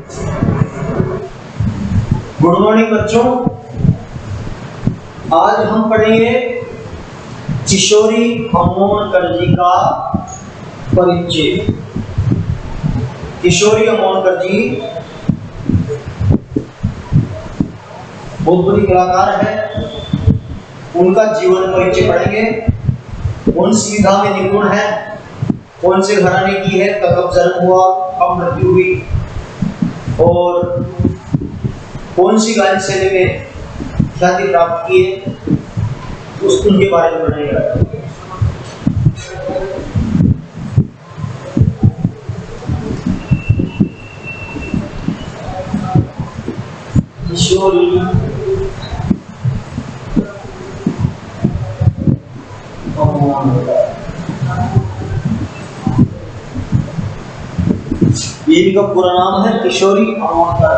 Good morning बच्चों। आज हम पढ़ेंगे किशोरी अमोणकर जी का परिचय। किशोरी अमोणकर जी बहुत बड़ी कलाकार है। उनका जीवन परिचय पढ़ेंगे। कौन सी विधा में निपुण है, कौन से घराने की है, कब जन्म हुआ, कब मृत्यु हुई और कौन सी गायन शैली में ख्याति प्राप्त की है, उनके बारे में पढ़ेंगे। किशोरी इनका पूरा नाम है किशोरी अमोणकर।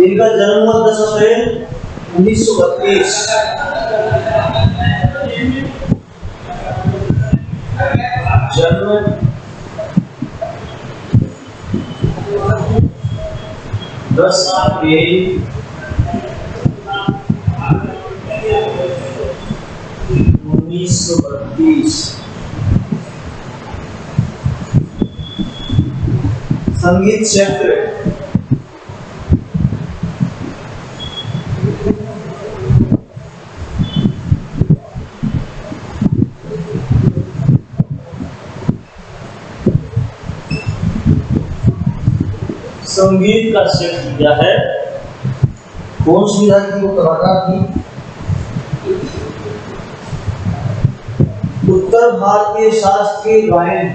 इनका जन्म हुआ 10 अप्रैल 1932। जन्म 10 अप्रैल 1932। संगीत क्षेत्र संगीत का क्षेत्र क्या है, कौन सी विधा की वो कलाकार थी। उत्तर भारतीय शास्त्रीय गायन,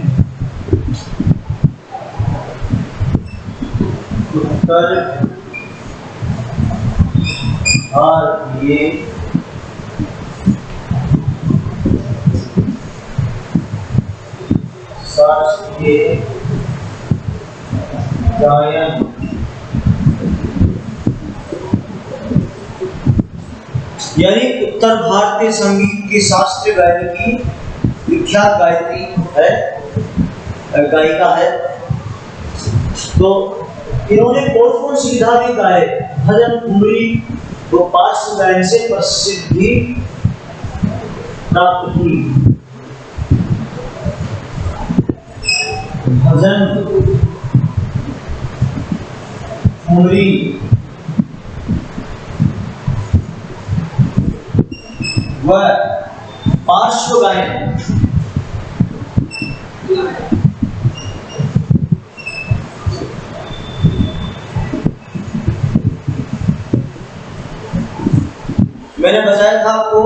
उत्तर भारतीय शास्त्रीय गायन यानी उत्तर भारतीय संगीत के शास्त्रीय गायन की विख्यात गायत्री है, गायिका है। तो इन्होंने कौन सी विधा में गाए, भजन, ठुमरी व पार्श्व गायन से प्रसिद्धि प्राप्त की। भजन, ठुमरी व पार्श्व गायन मैंने बताया था आपको।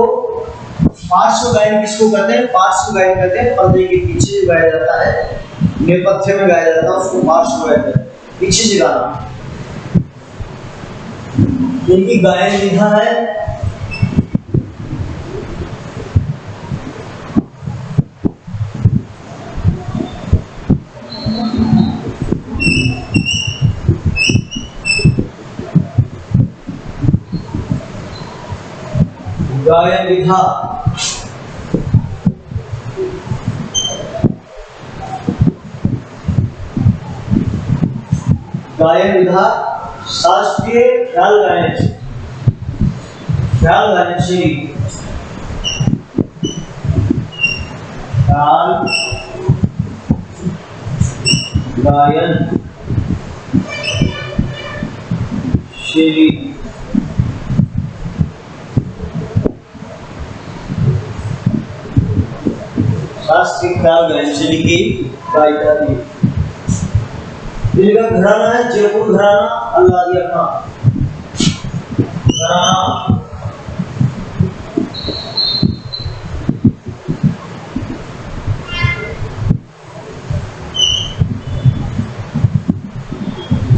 पार्श्व गायन किसको कहते हैं? पार्श्व गायन कहते हैं पर्दे के पीछे जो गाया जाता है, नेपथ्य में गाया जाता है, उसको पार्श्व गायन कहते हैं, पीछे से गाना। इनकी गायन विधा है गायन विधा गायन विधा शास्त्रीय ख्याल गायन, ख्याल गायन शैली, ख्याल गायन शैली। शास्त्रीय ख्याल गायन शैली की गायिका थी। इनका घराना है जयपुर घराना, अल्लादिया खां घराना।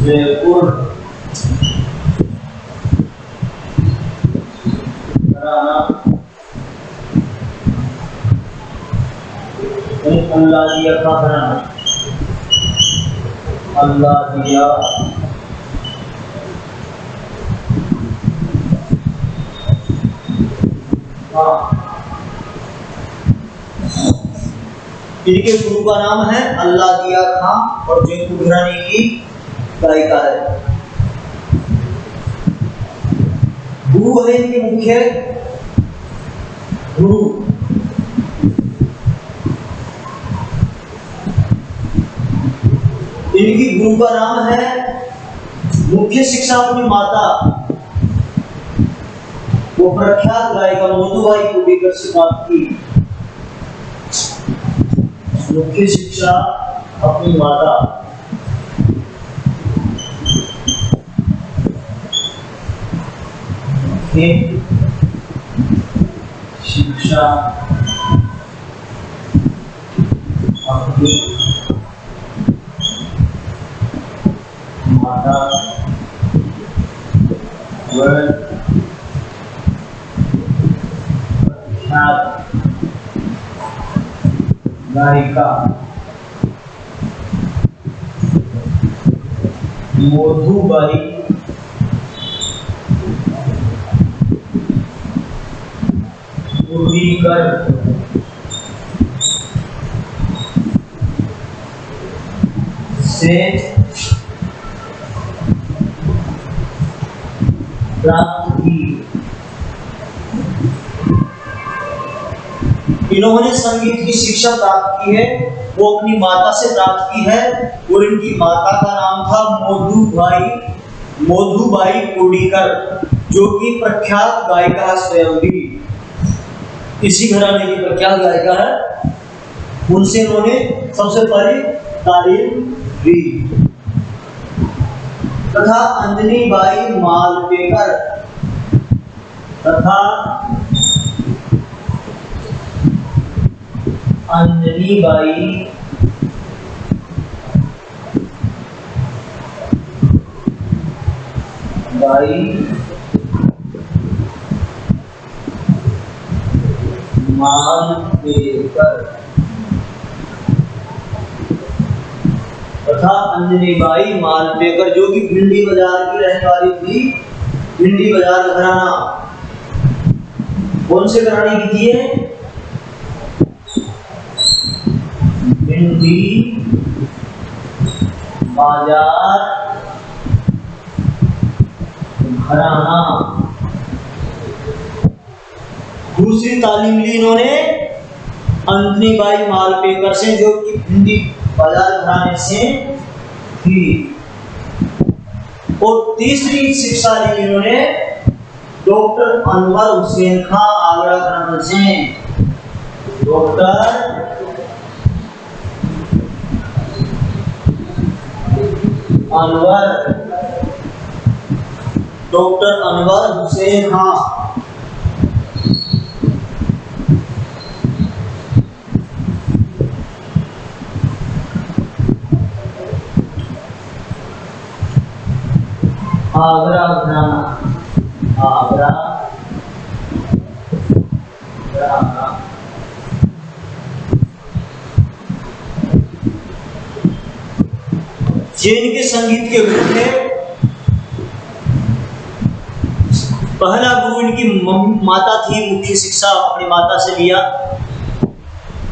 जयपुर घराना, अल्लादिया खां घराना, अल्लादिया इनके गुरु का नाम है अल्लाह दिया खां और जयपुर घराने की गायिका है। गुरु है इनके मुख्य गुरु। इनकी गुरु का नाम है, मुख्य शिक्षा अपनी माता, वो प्रख्यात गायिका मोदूबाई कुबीकर से प्राप्त की। मुख्य शिक्षा अपनी माता, शिक्षा अपनी माता गायिका मोदूबाई कुबीकर से प्राप्त की। इन्होंने संगीत की शिक्षा प्राप्त की है, वो अपनी माता से प्राप्त की है और इनकी माता का नाम था मोदूबाई कुबीकर, जो कि प्रख्यात गायिका स्वयं भी इसी घराने की प्रख्यात गायिका है। उनसे इन्होंने सबसे पहले तालीम ली। तथा अंजनी बाई मालपेकर तथा अंजनी बाई मालपेकर तथा अंजनी बाई मालपेकर, जो कि भिंडी बाजार की रहने वाली थी। भिंडी बाजार घराना कौन से घराने की थी? भिंडी बाजार घराना। दूसरी तालीम ली इन्होंने अंजनी बाई मालपेकर से, जो कि भिंडी बाजार घराने से थी। और तीसरी शिक्षा ली इन्होंने डॉक्टर अनवर हुसैन खां आगरा घराने से। डॉक्टर अनवर हुसैन खां आगरा घराना। जैन के संगीत के गुरु में पहला गुरु इनकी माता थी, मुख्य शिक्षा अपनी माता से लिया,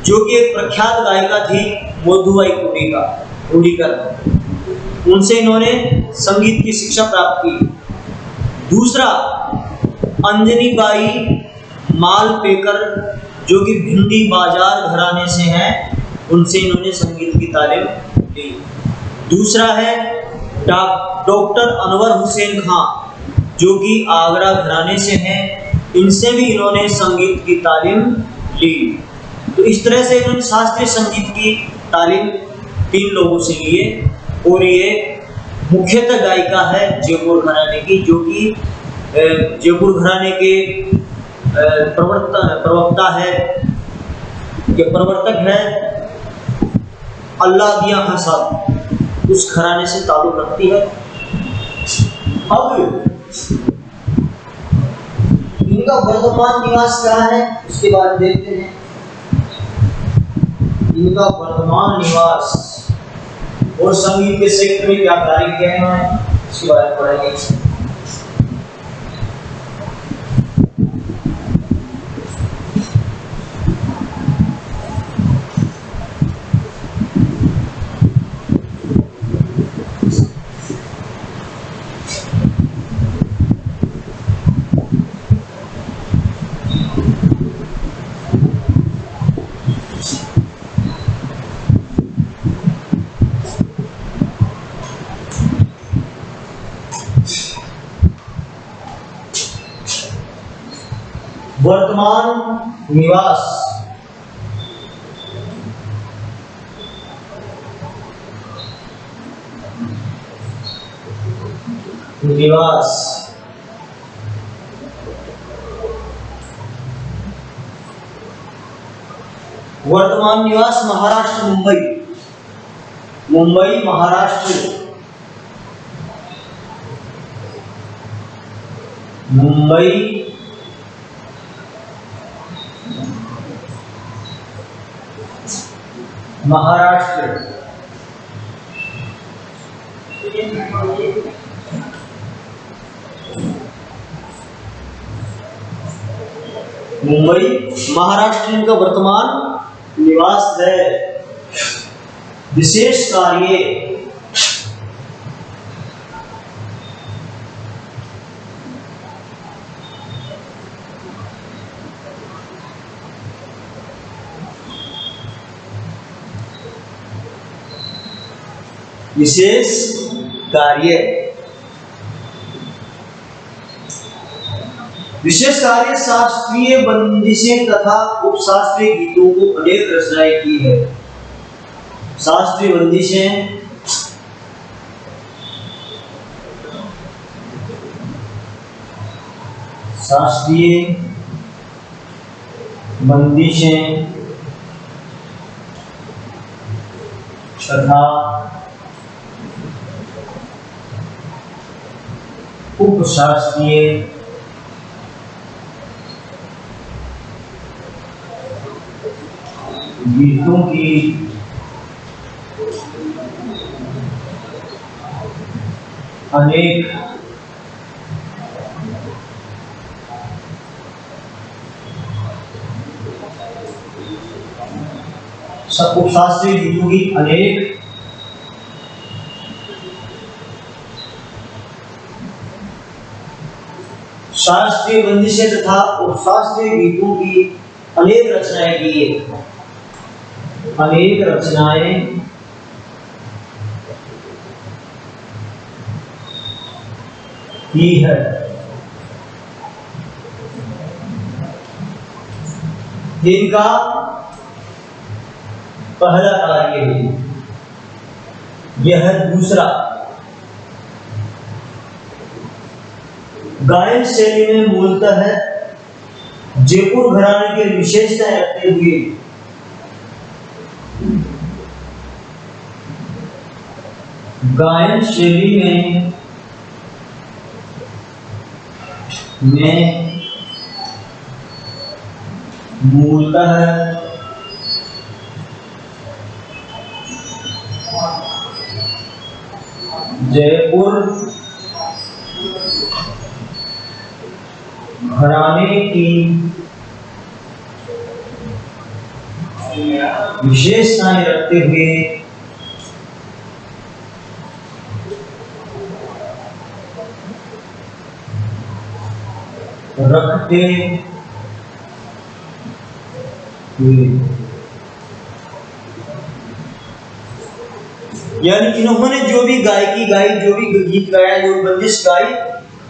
जो कि एक प्रख्यात गायिका थी मोदूबाई कुबीकर। उनसे इन्होंने संगीत की शिक्षा प्राप्त की। दूसरा अंजनी बाई मालपेकर, जो कि भिंडी बाजार घराने से हैं, उनसे इन्होंने संगीत की तालीम ली। दूसरा है डॉक्टर अनवर हुसैन खां, जो कि आगरा घराने से हैं, इनसे भी इन्होंने संगीत की तालीम ली। तो इस तरह से इन्होंने शास्त्रीय संगीत की तालीम 3 लोगों से ली है। और ये मुख्यतः गायिका है जयपुर घराने की, जो कि जयपुर घराने के प्रवक्ता है, ये प्रवर्तक है अल्लाह दिया खां साहब, उस घराने से ताल्लुक रखती है। अब इनका वर्तमान निवास कहाँ है उसके बारे में देखते हैं। इनका वर्तमान निवास और संगीत के क्षेत्र में क्या कार्य किए हैं इसके बारे में पढ़ेंगे। वर्तमान निवास, वर्तमान निवास महाराष्ट्र मुंबई, मुंबई महाराष्ट्र, मुंबई महाराष्ट्र, मुंबई महाराष्ट्र इनका वर्तमान निवास है। विशेष कार्य, विशेष कार्य, विशेष कार्य शास्त्रीय बंदिशें तथा उपशास्त्रीय गीतों को अनेक रचनाएं की है। शास्त्रीय बंदिशें, शास्त्रीय बंदिशें तथा उपशास्त्रीय गीतों की अनेक उपशास्त्रीय गीतों की अनेक शास्त्रीय बंदिशें तथा उपशास्त्रीय गीतों की अनेक रचनाएं की है। अनेक रचनाएं की है। इनका पहला कार्य है, यह दूसरा गायन शैली में मूलतः है जयपुर घराने की विशेषताएं रखते हुए गायन शैली में मूलतः जयपुर घराने की विशेषताएं रखते हुए यानी इन्होंने जो भी गायकी गाई, जो भी गीत गाया, जो बंदिश गाई,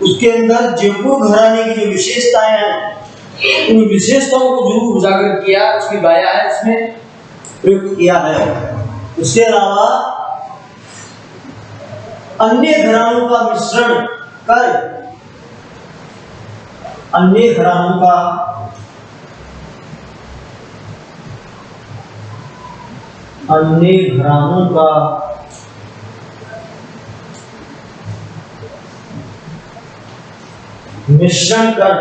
उसके अंदर जयपुर घराने की जो विशेषताएं हैं उन विशेषताओं को जरूर उजागर किया, उसकी गाया है, उसमें प्रयुक्त किया है। उसके अलावा अन्य घरानों का मिश्रण कर अन्य घरानों का मिश्रण कर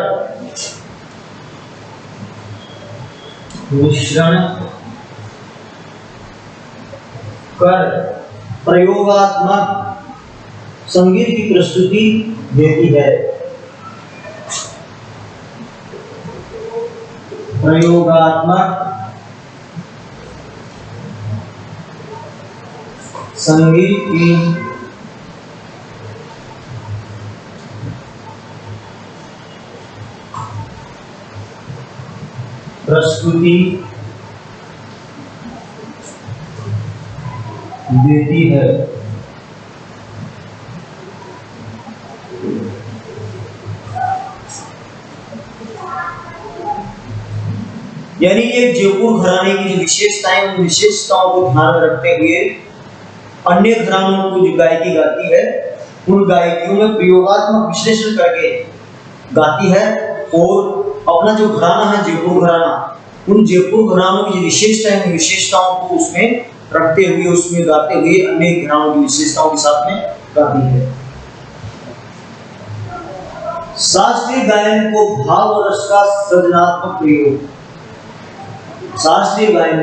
प्रयोगात्मक संगीत की प्रस्तुति देती है। प्रयोगात्मक संगीत की प्रस्तुति देती है। यानी ये जयपुर घराने की जो विशेषताएं, उन विशेषताओं को ध्यान में रखते हुए अन्य घरानों को जो गायकी गाती है, उन गायकियों में प्रयोगात्मक विश्लेषण करके गाती है और अपना जो घराना है जयपुर घराना, उन जयपुर घरानों की जो विशेषताएं, उन विशेषताओं को उसमें रखते हुए, उसमें गाते हुए अन्य घरानों की विशेषताओं के साथ में गाती है। शास्त्रीय गायन को भाव और रस का सृजनात्मक प्रयोग, शास्त्रीय गायन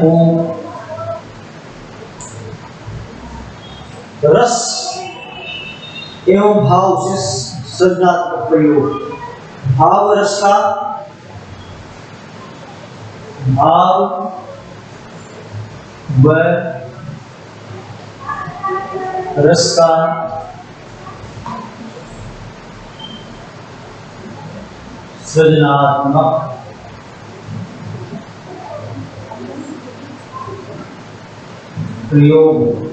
को रस एवं भाव से सृजनात्मक प्रयोग, भाव रस का, भाव व रस का सृजनात्मक प्रयोग।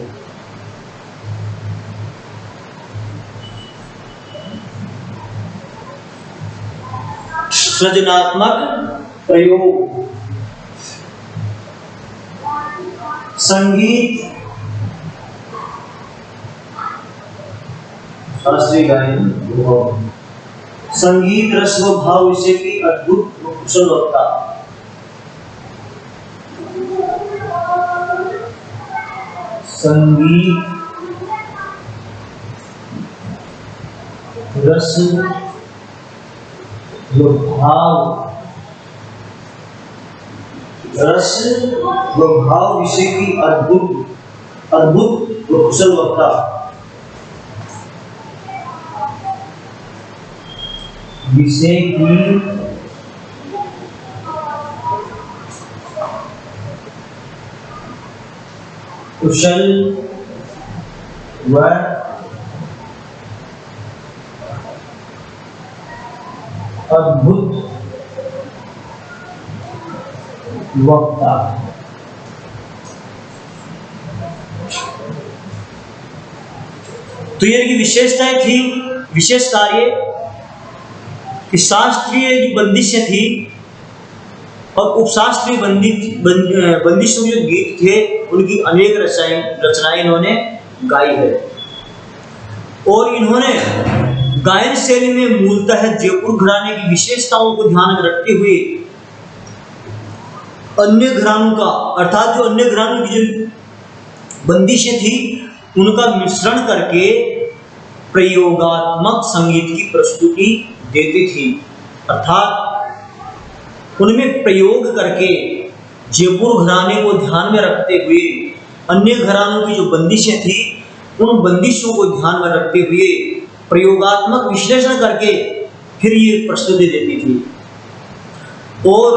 सृजनात्मक प्रयोग संगीत, शास्त्रीय गायन, संगीत रस व भाव विषय की अद्भुत कुशल वक्ता, संगीत रस व भाव, रस व भाव विषय की अद्भुत कुशल वक्ता, विषय की कुशल व अद्भुत वक्ता। तो ये की विशेषताएं थी, विशेष कार्य कि शास्त्रीय बंदिशें थी और उपशास्त्रीय बंदिशों के गीत थे, उनकी अनेक रचनाएं इन्होंने गाई है। और इन्होंने गायन शैली में मूलतः जयपुर घराने की विशेषताओं को ध्यान में रखते हुए अन्य घरानों का, अर्थात जो अन्य घरानों की जो बंदिशें थी, उनका मिश्रण करके प्रयोगात्मक संगीत की प्रस्तुति देती थी। अर्थात उनमें प्रयोग करके जयपुर घराने को ध्यान में रखते हुए अन्य घरानों की जो बंदिशें थी, उन बंदिशों को ध्यान में रखते हुए प्रयोगात्मक विश्लेषण करके फिर ये प्रस्तुति देती थी। और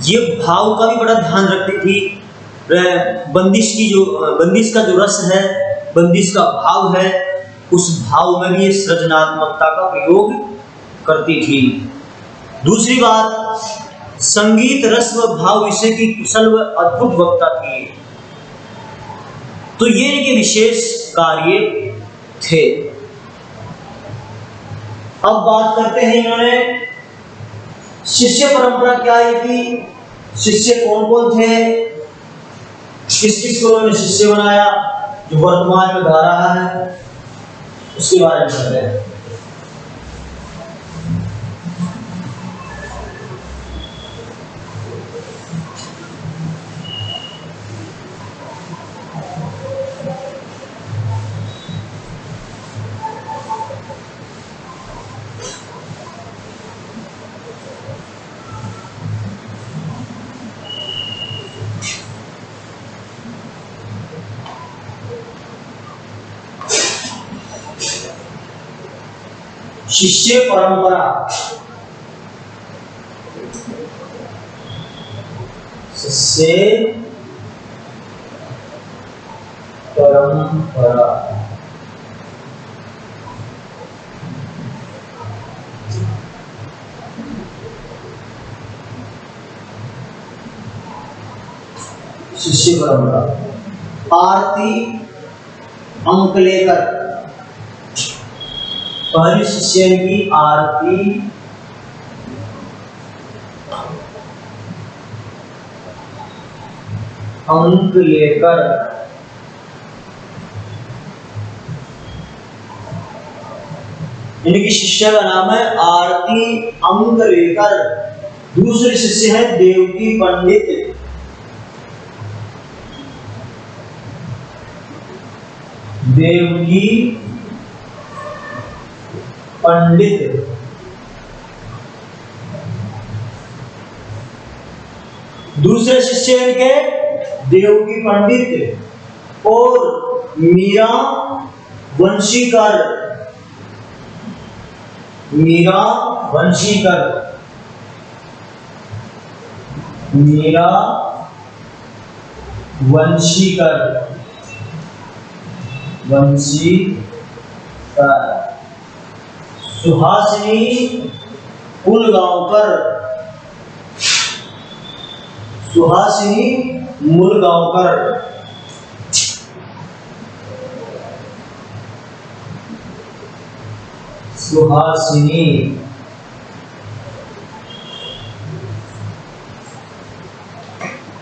ये भाव का भी बड़ा ध्यान रखती थी। बंदिश का जो रस है, बंदिश का भाव है, उस भाव में भी ये सृजनात्मकता का प्रयोग करती थी। दूसरी बात, संगीत रस व भाव विषय की कुशल व अद्भुत वक्ता थी। तो ये इनके विशेष कार्य थे। अब बात करते हैं इन्होंने शिष्य परंपरा क्या है कि शिष्य कौन कौन थे, किस किस को उन्होंने शिष्य बनाया, जो वर्तमान में गा रहा है, उसके बारे में बताते हैं। शिष्य परंपरा, शिष्य परंपरा शिष्य परंपरा। आरती अंक लेकर, पहली शिष्य की आरती अंक लेकर, इनकी शिष्य का नाम है आरती अंक लेकर। दूसरे शिष्य है देवकी पंडित। देवकी पंडित। दूसरे शिष्य इनके देवकी पंडित और मीरा वंशीकर। मीरा वंशीकर। मीरा वंशीकर। वंशीकर। सुहासिनी मुलगांवकर। सुहासिनी मुलगांवकर। सुहासिनी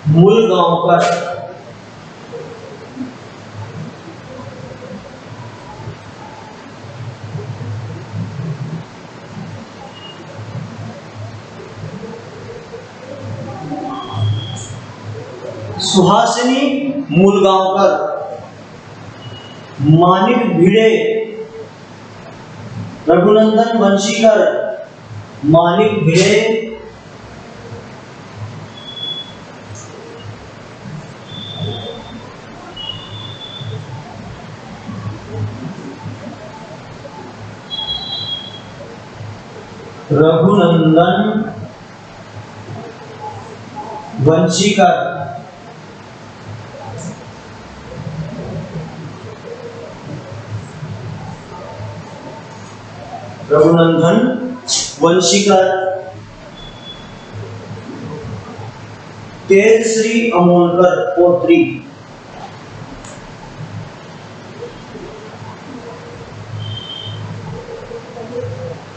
मुलगांवकर। सुहासिनी मुलगांवकर। मानिक भिड़े रघुनंदन वंशीकर। मानिक भिड़े रघुनंदन वंशीकर। रघुनंदन वंशीकर। तेजश्री अमोलकर पौत्री।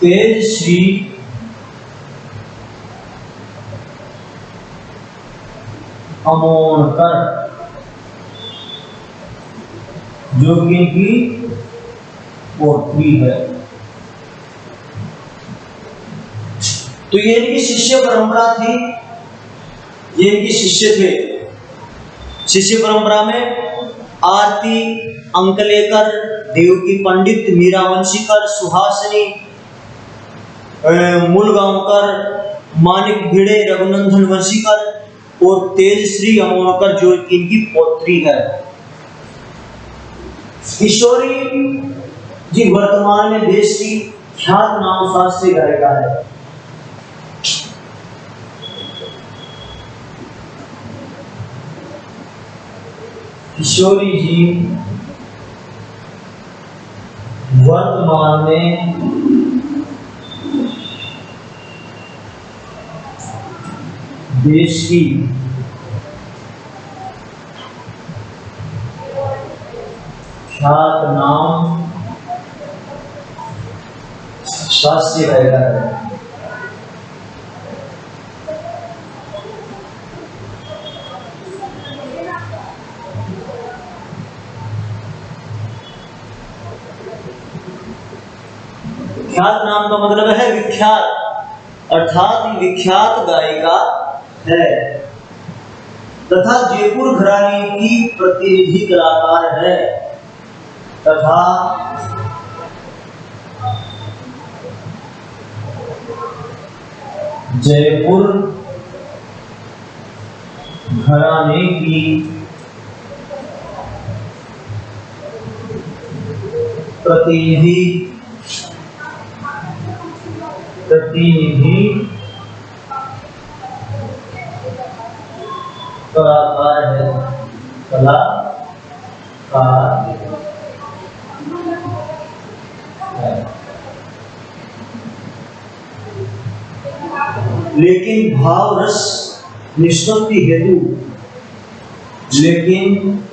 तेजश्री अमोलकर, जो कि इनकी पौत्री है। तो ये इनकी शिष्य परंपरा थी, ये इनके शिष्य थे। शिष्य परंपरा में आरती अंकलेकर, देवकी पंडित, मीरा वंशीकर, सुहासिनी मुलगांवकर, मानिक भिड़े, रघुनंदन वंशीकर और तेजश्री अमोलकर, जो इनकी पौत्री है। किशोरी जी वर्तमान में देश की ख्यात नाम शास्त्रीय गायिका है। किशोरी जी वर्तमान में देश की ख्यात नाम शास्त्रीय गायिका है। ख्यात नाम का मतलब है विख्यात, अर्थात विख्यात गायिका है तथा जयपुर घराने की प्रतिनिधि कलाकार है तथा जयपुर घराने की प्रतिनिधि कलाकार है। कलाकार है। लेकिन भाव रस निष्पत्ति हेतु लेकिन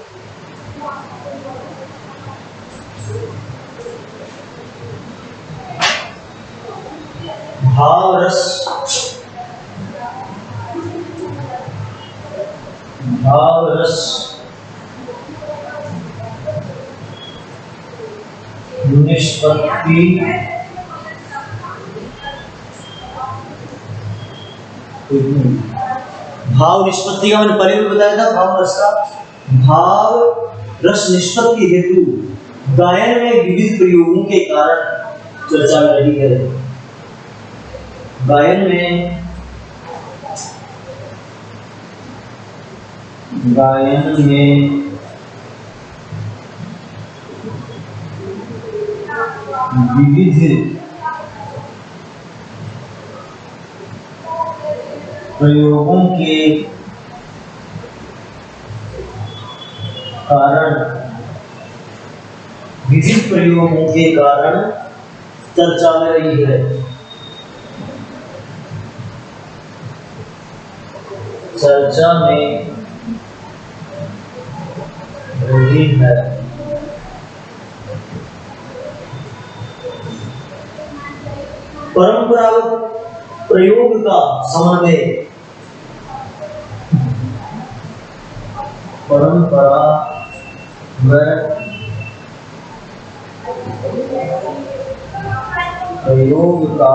भाव रस निष्पत्ति भाव निष्पत्ति का मैंने पहले भी बताया था। भाव रस निष्पत्ति हेतु गायन में विविध प्रयोगों के कारण चर्चा में रही है। गायन में विविध प्रयोगों के कारण चर्चा में रही है। परंपरागत प्रयोग का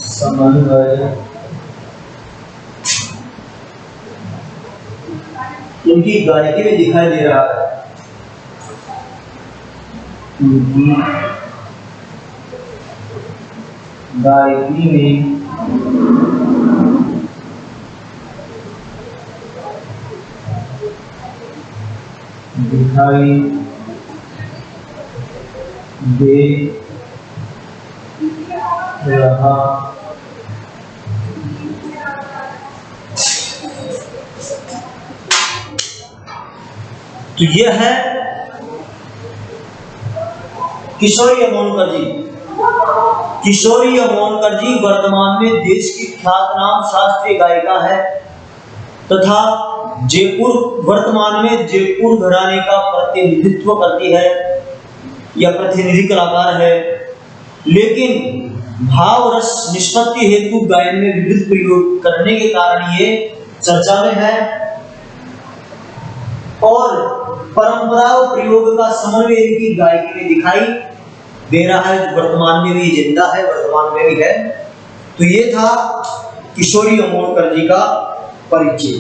समन्वय उनकी गायकी में दिखाई दे रहा है। गायकी में दिखाई दे रहा तो यह है किशोरी अमोनकर जी। किशोरी अमोनकर जी वर्तमान में देश की ख्यातनाम शास्त्रीय गायिका है तथा वर्तमान में जयपुर घराने का प्रतिनिधित्व करती है या प्रतिनिधि कलाकार है। लेकिन भाव रस निष्पत्ति हेतु गायन में विविध प्रयोग करने के कारण ये चर्चा में है और परंपरा और प्रयोग का समन्वय इनकी गायकी में दिखाई दे रहा है। वर्तमान में भी जिंदा है, वर्तमान में भी है। तो ये था किशोरी अमोनकर जी का परिचय।